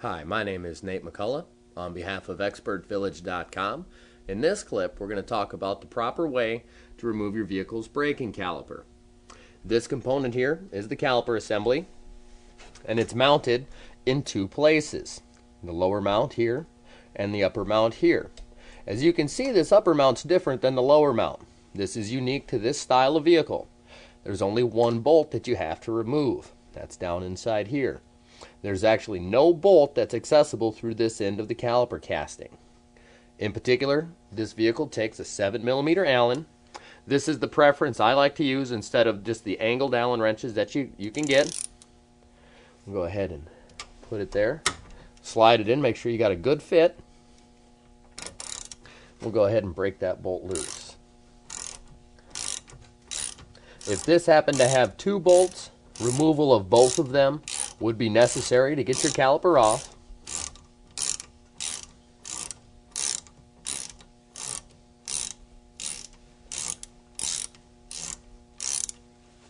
Hi, my name is Nate McCullough on behalf of ExpertVillage.com. In this clip, we're going to talk about the proper way to remove your vehicle's braking caliper. This component here is the caliper assembly, and it's mounted in two places. The lower mount here and the upper mount here. As you can see, this upper mount's different than the lower mount. This is unique to this style of vehicle. There's only one bolt that you have to remove. That's down inside here. There's actually no bolt that's accessible through this end of the caliper casting. In particular, this vehicle takes a 7mm Allen. This is the preference I like to use instead of just the angled Allen wrenches that you can get. We'll go ahead and put it there. Slide it in, make sure you got a good fit. We'll go ahead and break that bolt loose. If this happened to have two bolts, removal of both of them would be necessary to get your caliper off.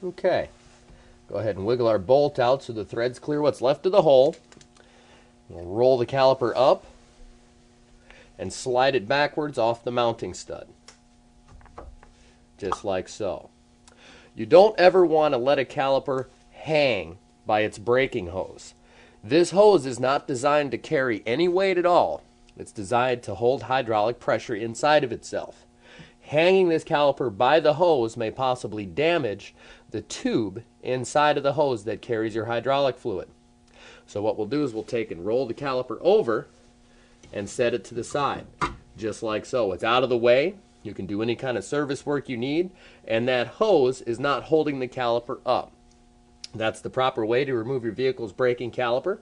Okay, go ahead and wiggle our bolt out so the threads clear what's left of the hole. We'll roll the caliper up and slide it backwards off the mounting stud, just like so. You don't ever want to let a caliper hang by its braking hose. This hose is not designed to carry any weight at all. It's designed to hold hydraulic pressure inside of itself. Hanging this caliper by the hose may possibly damage the tube inside of the hose that carries your hydraulic fluid. So what we'll do is we'll take and roll the caliper over and set it to the side, just like so. It's out of the way. You can do any kind of service work you need, and that hose is not holding the caliper up. That's the proper way to remove your vehicle's braking caliper.